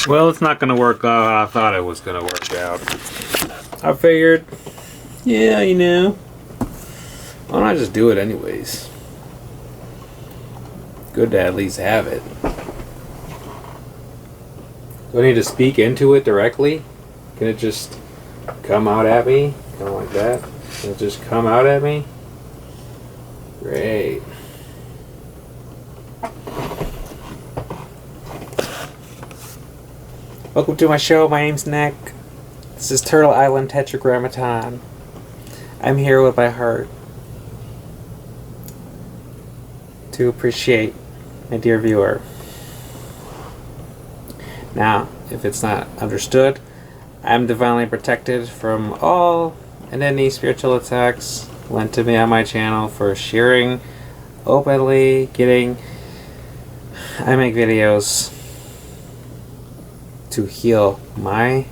Well, it's not gonna work out how I thought it was gonna work out. I figured, yeah, why don't I just do it anyways? Good to at least have it. Do I need to speak into it directly? Can it just come out at me? Kind of like that? Can it just come out at me? Great. Welcome to my show. My name's Nick. This is Turtle Island Tetragrammaton. I'm here with my heart to appreciate my dear viewer. Now, if it's not understood, I'm divinely protected from all and any spiritual attacks lent to me on my channel for sharing openly, I make videos to heal my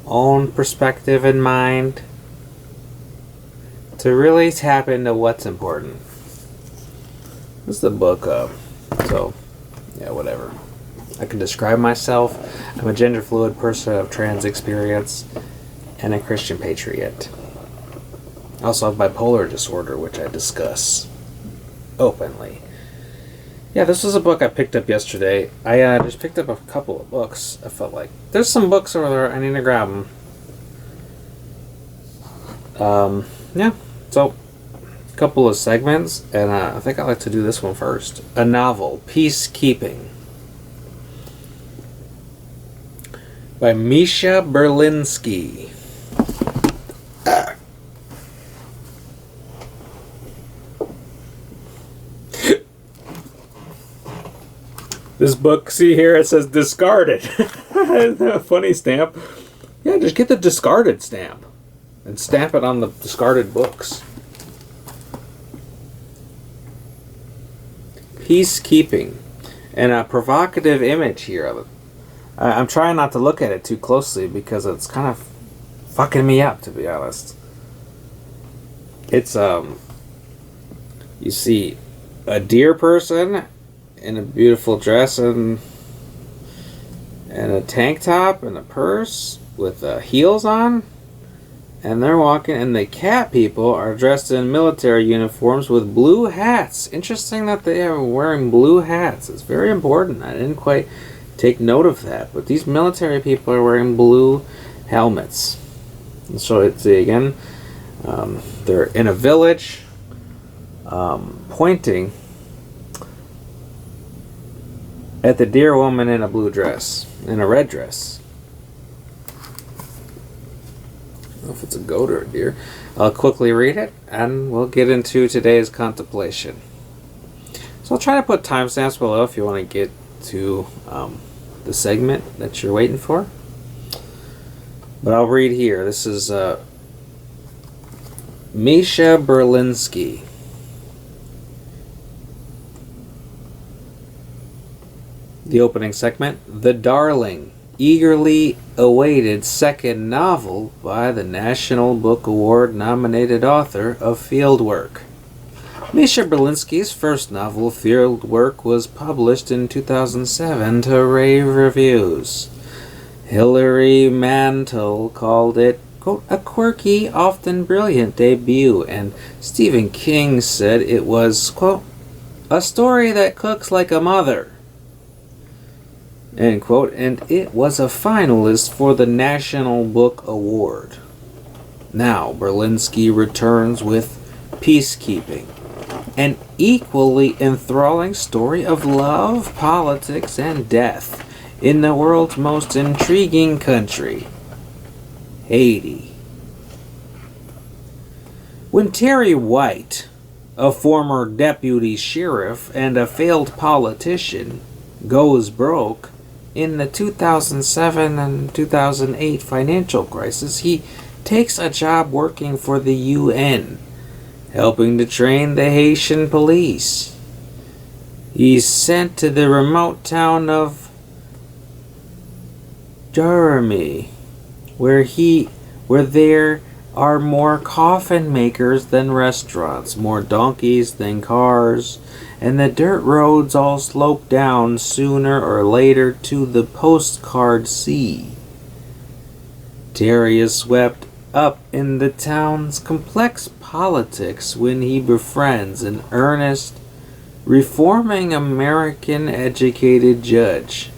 own perspective and mind, to really tap into what's important. This is the book, so, yeah, whatever. I can describe myself. I'm a gender fluid person of trans experience and a Christian patriot. I also have bipolar disorder, which I discuss openly. Yeah, this was a book I picked up yesterday. I just picked up a couple of books. I felt like there's some books over there. I need to grab them. Yeah, so a couple of segments, and I think I'd like to do this one first. A novel, Peacekeeping, by Misha Berlinski. This book, see here, it says discarded. Isn't that a funny stamp? Yeah, just get the discarded stamp and stamp it on the discarded books. Peacekeeping. And a provocative image here of it. I'm trying not to look at it too closely because it's kind of fucking me up, to be honest. It's, you see a deer person in a beautiful dress and a tank top and a purse with heels on, and they're walking, and the cat people are dressed in military uniforms with blue hats. Interesting that they are wearing blue hats. It's very important. I didn't quite take note of that, but these military people are wearing blue helmets. And so it's again, they're in a village, pointing at the deer woman in a blue dress, in a red dress. I don't know if it's a goat or a deer. I'll quickly read it, and we'll get into today's contemplation. So I'll try to put timestamps below if you want to get to the segment that you're waiting for. But I'll read here. This is Misha Berlinski. The opening segment, The Darling, eagerly awaited second novel by the National Book Award nominated author of Fieldwork. Misha Berlinski's first novel, Fieldwork, was published in 2007 to rave reviews. Hilary Mantel called it, quote, a quirky, often brilliant debut, and Stephen King said it was, quote, a story that cooks like a mother, end quote, and it was a finalist for the National Book Award. Now, Berlinski returns with Peacekeeping, an equally enthralling story of love, politics, and death in the world's most intriguing country, Haiti. When Terry White, a former deputy sheriff and a failed politician, goes broke in the 2007 and 2008 financial crisis, he takes a job working for the UN, helping to train the Haitian police. He's sent to the remote town of Jeremy, where there are more coffin makers than restaurants, more donkeys than cars, and the dirt roads all slope down sooner or later to the postcard sea. Terry is swept up in the town's complex politics when he befriends an earnest, reforming American educated judge.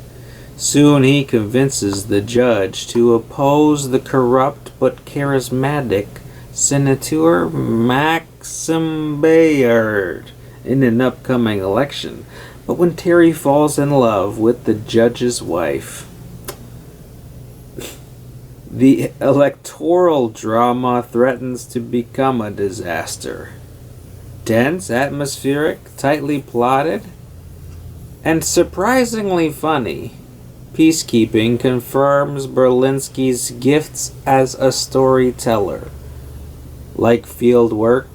Soon he convinces the judge to oppose the corrupt but charismatic Senator Maxim Bayard in an upcoming election. But when Terry falls in love with the judge's wife, the electoral drama threatens to become a disaster. Dense, atmospheric, tightly plotted, and surprisingly funny, Peacekeeping confirms Berlinski's gifts as a storyteller. Like field work,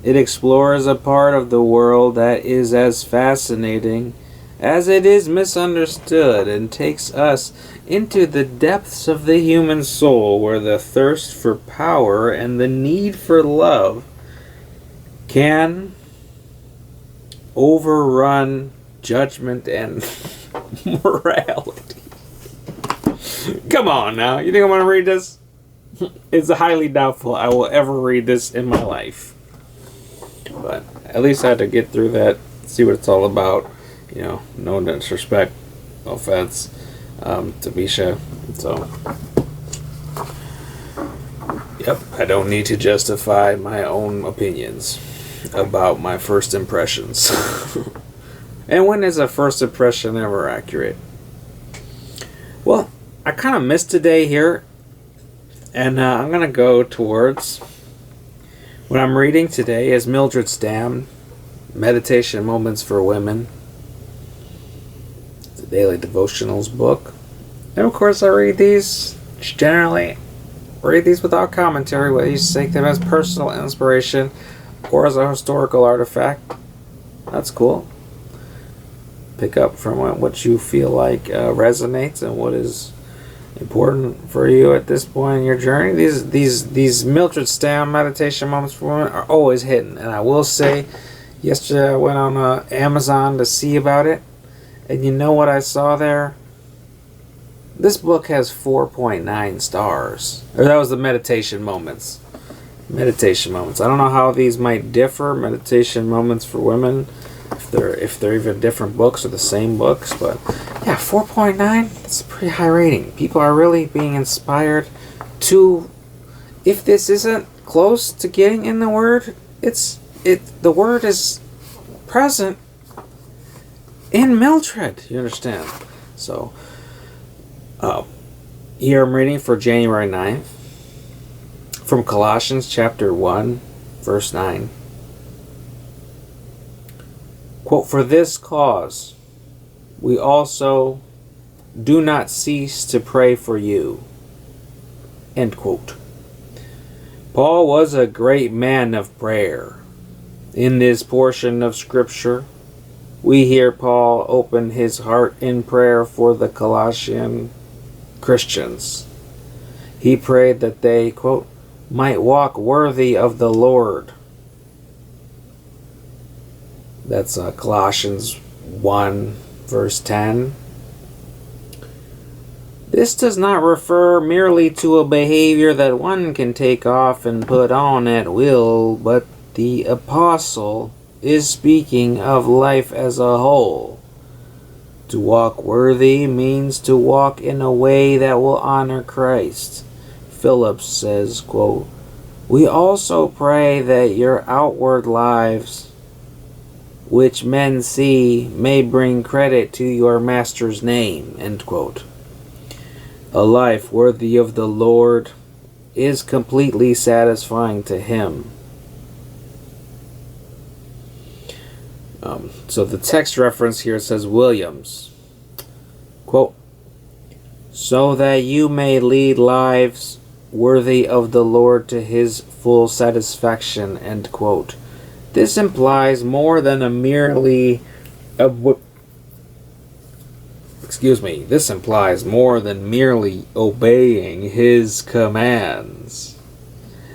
it explores a part of the world that is as fascinating as it is misunderstood and takes us into the depths of the human soul where the thirst for power and the need for love can overrun judgment and morality. Come on now, you think I'm going to read this? It's highly doubtful I will ever read this in my life. But at least I had to get through that, see what it's all about. You know, no disrespect, no offense to Misha. So, yep, I don't need to justify my own opinions about my first impressions. And when is a first impression ever accurate? Well, I kind of missed today here, and I'm going to go towards what I'm reading today is Mildred Stamm, Meditation Moments for Women. It's a daily devotionals book. And of course I read these, generally read these without commentary, whether you take them as personal inspiration or as a historical artifact. That's cool. Pick up from what you feel like resonates and what is important for you at this point in your journey. These Mildred Stamm meditation moments for women are always hidden. And I will say, yesterday I went on Amazon to see about it, and you know what I saw there? This book has 4.9 stars. Or that was the meditation moments. Meditation moments. I don't know how these might differ. Meditation moments for women, if they're even different books or the same books, but yeah, 4.9, that's a pretty high rating. People are really being inspired to, if this isn't close to getting in the Word, the Word is present in Mildred, you understand? So, here I'm reading for January 9th, from Colossians chapter 1, verse 9. Quote, "For this cause we also do not cease to pray for you." End quote. Paul was a great man of prayer. In this portion of Scripture, we hear Paul open his heart in prayer for the Colossian Christians. He prayed that they, quote, might walk worthy of the Lord. That's Colossians 1, verse 10. This does not refer merely to a behavior that one can take off and put on at will, but the apostle is speaking of life as a whole. To walk worthy means to walk in a way that will honor Christ. Phillips says, quote, "We also pray that your outward lives, which men see, may bring credit to your Master's name." End quote. A life worthy of the Lord is completely satisfying to Him. So the text reference here says Williams, quote, "So that you may lead lives worthy of the Lord to His full satisfaction." End quote. This implies more than a merely This implies more than merely obeying His commands.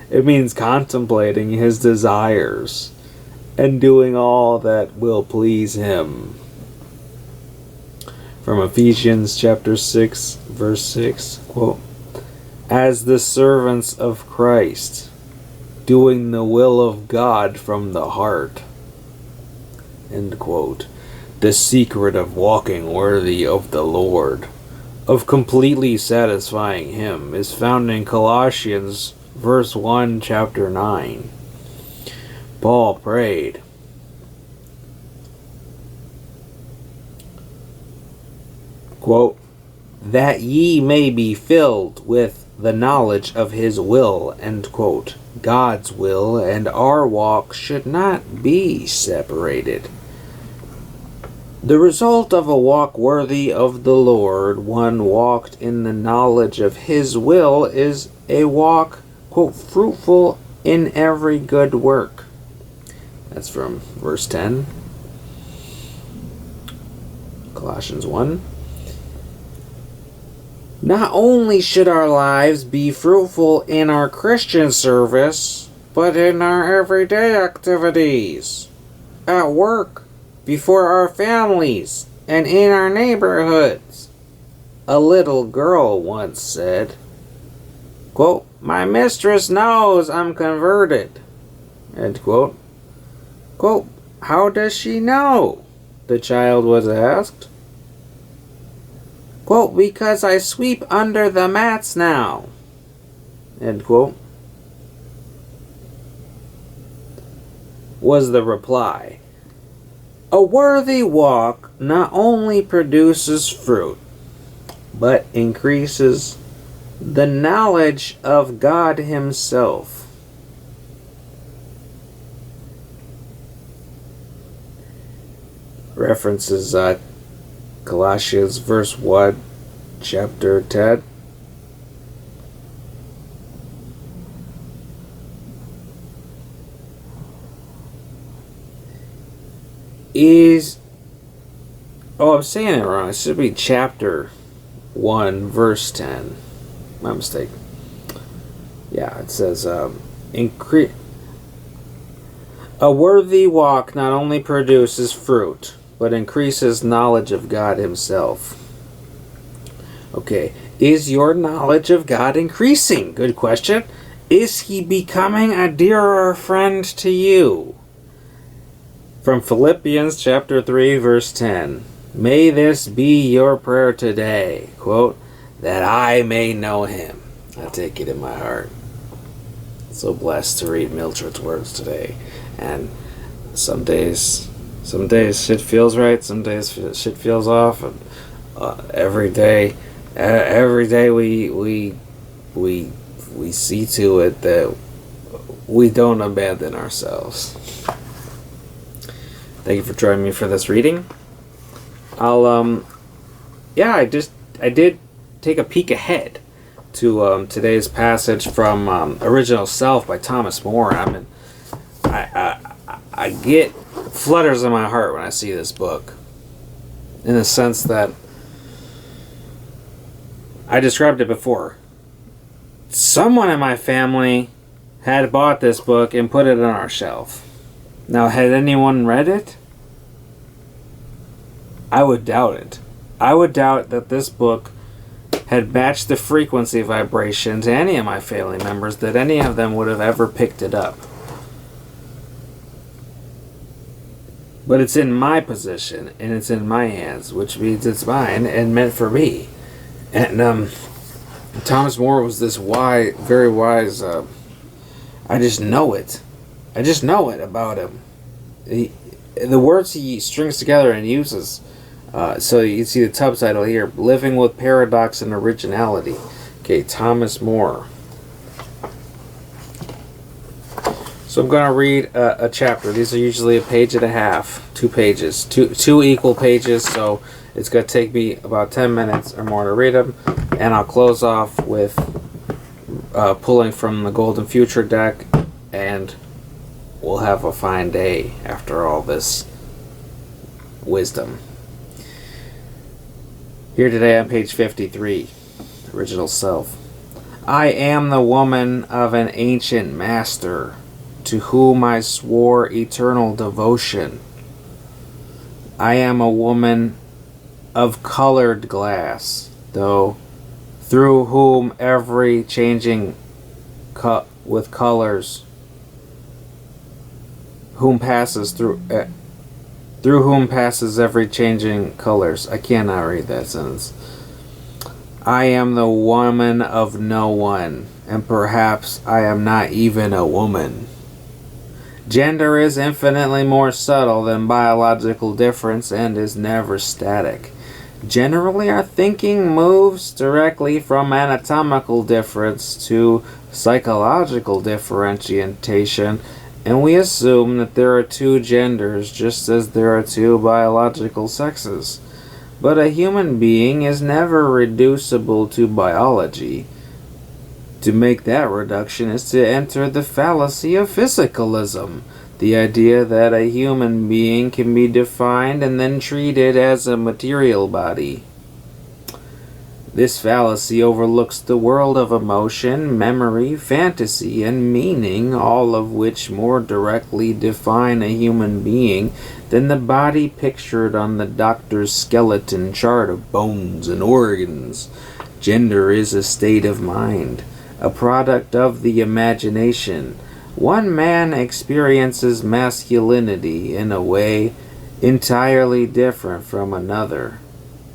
It means contemplating his desires and doing all that will please him. From Ephesians chapter 6, verse 6, quote, as the servants of Christ, doing the will of God from the heart, end quote. The secret of walking worthy of the Lord, of completely satisfying him, is found in Colossians verse 1, chapter 9. Paul prayed, quote, that ye may be filled with the knowledge of his will, end quote. God's will and our walk should not be separated. The result of a walk worthy of the Lord, one walked in the knowledge of his will, is a walk, quote, fruitful in every good work. That's from verse 10. Colossians 1. Not only should our lives be fruitful in our Christian service, but in our everyday activities, at work, before our families, and in our neighborhoods. A little girl once said, quote, my mistress knows I'm converted, end quote. Quote, how does she know? The child was asked. Quote, because I sweep under the mats now, end quote, was the reply. A worthy walk not only produces fruit, but increases the knowledge of God himself. References Colossians verse 1, chapter 10. I'm saying it wrong. It should be chapter 1, verse 10. My mistake. Yeah, it says, a worthy walk not only produces fruit, but increases knowledge of God himself. Okay, is your knowledge of God increasing? Good question. Is he becoming a dearer friend to you? From Philippians chapter 3, verse 10. May this be your prayer today, quote, that I may know him. I take it in my heart. So blessed to read Mildred's words today. And some days shit feels right, some days shit feels off, and every day we see to it that we don't abandon ourselves. Thank you for joining me for this reading. I did take a peek ahead to today's passage from Original Self by Thomas More. I get flutters in my heart when I see this book, in the sense that I described it before. Someone in my family had bought this book and put it on our shelf. Now, had anyone read it? I would doubt it. I would doubt that this book had matched the frequency vibration to any of my family members, that any of them would have ever picked it up. But it's in my possession, and it's in my hands, which means it's mine and meant for me. And Thomas More was this very wise, I just know it. I just know it about him. The words he strings together and uses, so you see the subtitle here, Living with Paradox and Originality. Okay, Thomas More. So I'm going to read a chapter. These are usually a page and a half, 2 pages, two equal pages, so it's going to take me about 10 minutes or more to read them. And I'll close off with pulling from the Golden Future deck, and we'll have a fine day after all this wisdom. Here today on page 53, Original Self. I am the woman of an ancient master, to whom I swore eternal devotion. I am a woman of colored glass, though, through whom every changing with colors, whom passes through whom passes every changing colors. I cannot read that sentence. I am the woman of no one, and perhaps I am not even a woman. Gender is infinitely more subtle than biological difference and is never static. Generally, our thinking moves directly from anatomical difference to psychological differentiation, and we assume that there are two genders just as there are two biological sexes. But a human being is never reducible to biology. To make that reduction is to enter the fallacy of physicalism, the idea that a human being can be defined and then treated as a material body. This fallacy overlooks the world of emotion, memory, fantasy, and meaning, all of which more directly define a human being than the body pictured on the doctor's skeleton chart of bones and organs. Gender is a state of mind, a product of the imagination. One man experiences masculinity in a way entirely different from another.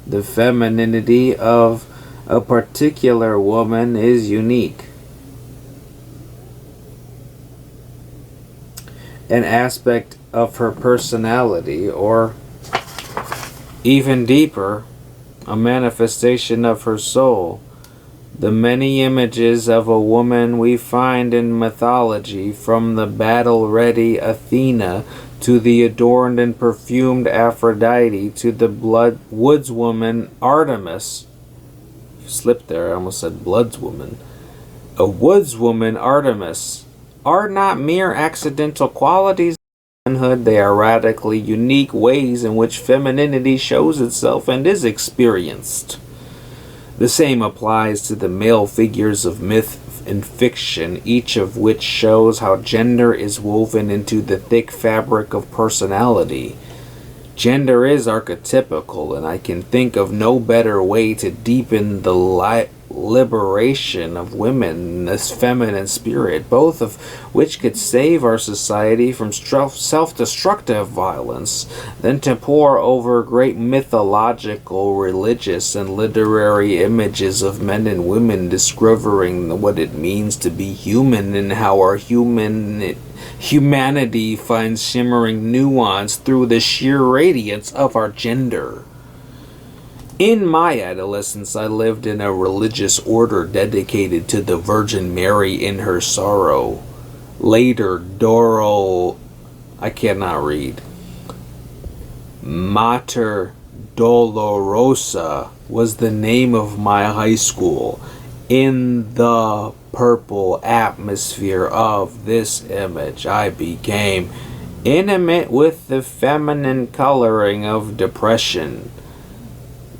The femininity of a particular woman is unique. An aspect of her personality, or even deeper, a manifestation of her soul. The many images of a woman we find in mythology, from the battle-ready Athena to the adorned and perfumed Aphrodite to the woodswoman Artemis. Slipped there, I almost said bloodswoman. A woodswoman Artemis are not mere accidental qualities of manhood, they are radically unique ways in which femininity shows itself and is experienced. The same applies to the male figures of myth and fiction, each of which shows how gender is woven into the thick fabric of personality. Gender is archetypical, and I can think of no better way to deepen the liberation of women in this feminine spirit, both of which could save our society from self-destructive violence, than to pore over great mythological, religious, and literary images of men and women discovering what it means to be human and how our humanity finds shimmering nuance through the sheer radiance of our gender. In my adolescence, I lived in a religious order dedicated to the Virgin Mary in her sorrow. Later, I cannot read. Mater Dolorosa was the name of my high school. In the purple atmosphere of this image, I became intimate with the feminine coloring of depression.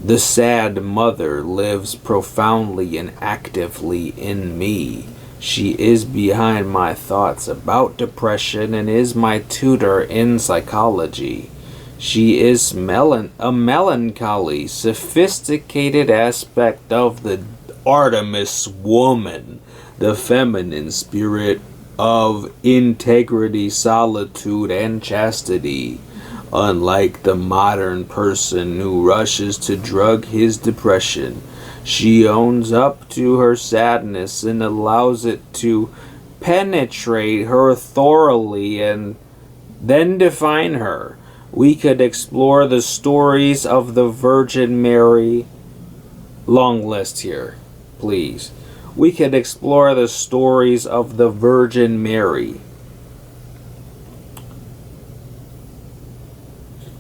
The sad mother lives profoundly and actively in me. She is behind my thoughts about depression and is my tutor in psychology. She is a melancholy, sophisticated aspect of the Artemis woman, the feminine spirit of integrity, solitude, and chastity. Unlike the modern person who rushes to drug his depression, she owns up to her sadness and allows it to penetrate her thoroughly and then define her. We could explore the stories of the Virgin Mary. Long list here, please. We could explore the stories of the Virgin Mary,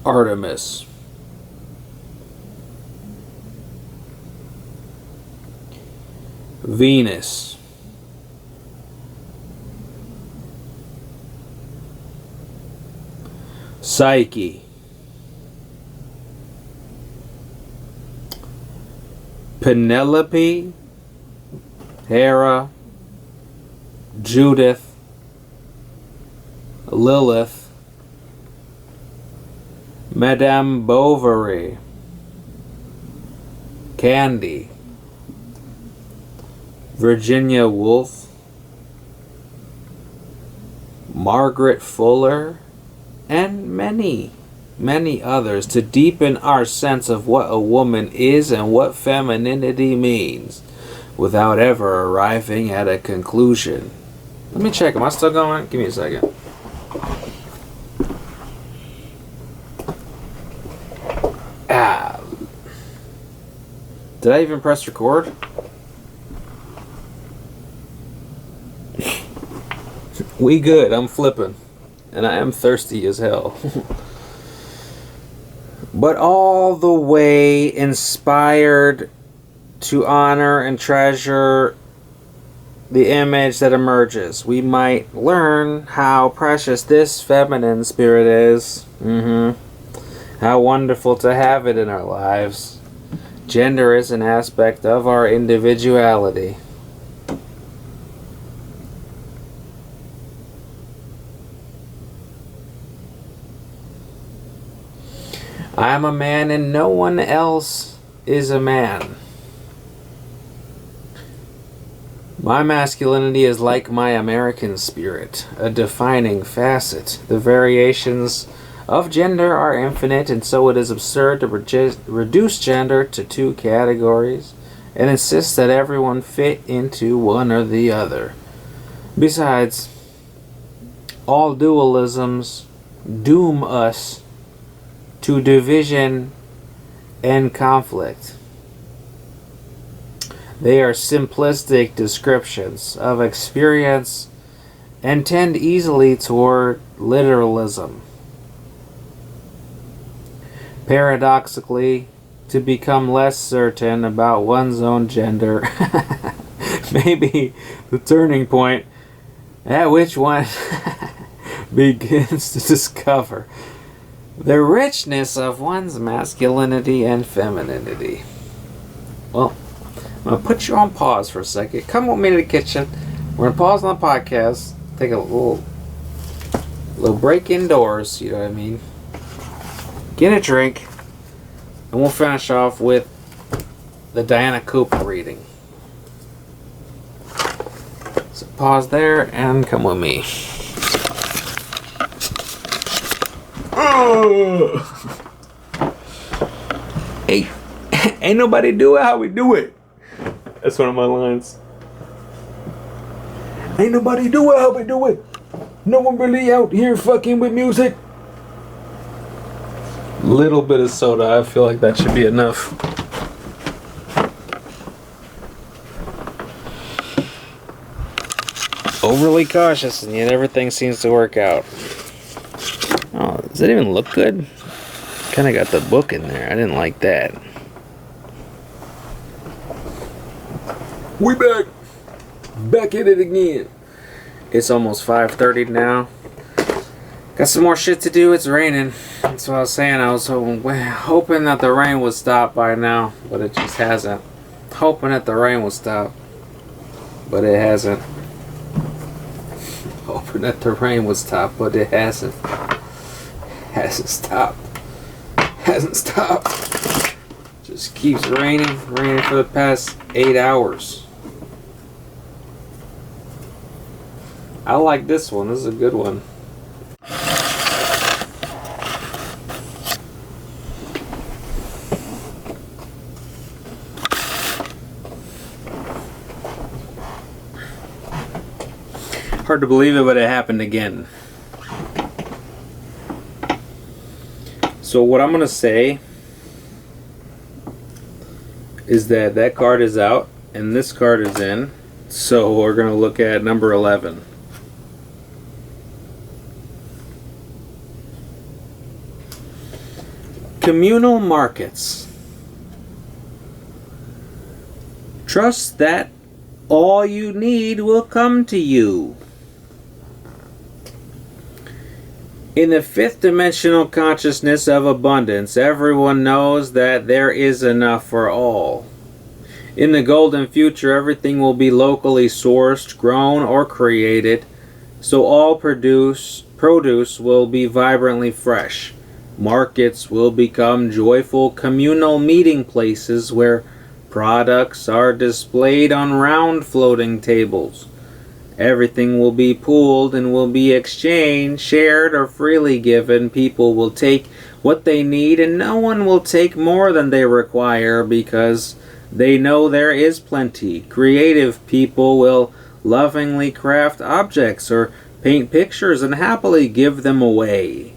Artemis, Venus, Psyche, Penelope, Hera, Judith, Lilith, Madame Bovary, Candy, Virginia Woolf, Margaret Fuller, and many, many others to deepen our sense of what a woman is and what femininity means without ever arriving at a conclusion. Let me check. Am I still going? Give me a second. Did I even press record? We good. I'm flipping. And I am thirsty as hell. But all the way inspired to honor and treasure the image that emerges. We might learn how precious this feminine spirit is. How wonderful to have it in our lives. Gender is an aspect of our individuality. I am a man and no one else is a man. My masculinity is like my American spirit, a defining facet. The variations of gender are infinite, and so it is absurd to reduce gender to two categories and insist that everyone fit into one or the other. Besides, all dualisms doom us to division and conflict. They are simplistic descriptions of experience and tend easily toward literalism. Paradoxically, to become less certain about one's own gender may be the turning point at which one begins to discover the richness of one's masculinity and femininity. Well, I'm going to put you on pause for a second. Come with me to the kitchen. We're going to pause on the podcast, take a little break indoors, you know what I mean? Get a drink, and we'll finish off with the Diana Cooper reading. So pause there and come with me. Hey, ain't nobody do it how we do it. That's one of my lines. Ain't nobody do it how we do it. No one really out here fucking with music. Little bit of soda, I feel like that should be enough. Overly cautious, and yet everything seems to work out. Oh, does that even look good? Kind of got the book in there. I didn't like that. We back at it again. It's almost 5:30 now. Got some more shit to do. It's raining. That's what I was saying. I was hoping that the rain would stop by now, but it just hasn't. Hoping that the rain would stop, but it hasn't. Hoping that the rain would stop, but it hasn't. Hasn't stopped. Hasn't stopped. Just keeps raining for the past 8 hours. I like this one. This is a good one. Hard to believe it, but it happened again. So what I'm going to say is that card is out and this card is in. So we're going to look at number 11. Communal markets. Trust that all you need will come to you. In the fifth dimensional consciousness of abundance, everyone knows that there is enough for all. In the golden future, everything will be locally sourced, grown, or created, so all produce will be vibrantly fresh. Markets will become joyful communal meeting places where products are displayed on round floating tables. Everything will be pooled and will be exchanged, shared, or freely given. People will take what they need, and no one will take more than they require because they know there is plenty. Creative people will lovingly craft objects or paint pictures and happily give them away.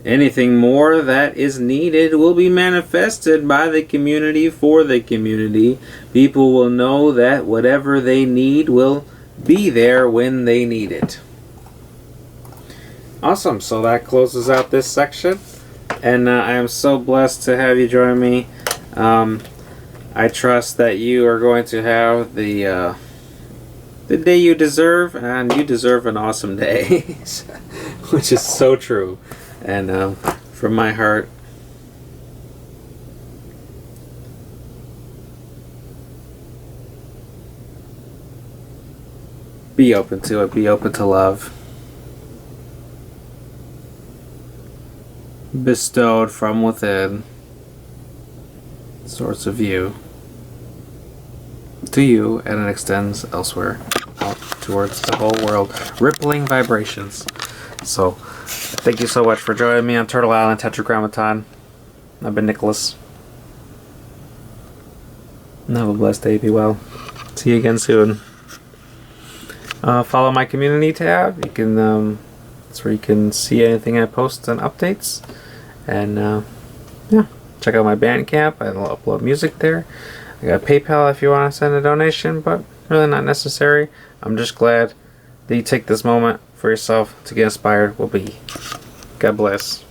Anything more that is needed will be manifested by the community for the community. People will know that whatever they need will be there when they need it. Awesome. So that closes out this section. And I am so blessed to have you join me. I trust that you are going to have the day you deserve, and you deserve an awesome day. Which is so true. And from my heart, be open to it. Be open to love. Bestowed from within. Source of you. To you, and it extends elsewhere. Out towards the whole world. Rippling vibrations. So, thank you so much for joining me on Turtle Island Tetragrammaton. I've been Nicholas. And have a blessed day. Be well. See you again soon. Follow my community tab. You can that's where you can see anything I post and updates. And yeah, check out my Bandcamp. I'll upload music there. I got PayPal if you want to send a donation, but really not necessary. I'm just glad that you take this moment for yourself to get inspired. Will be. God bless.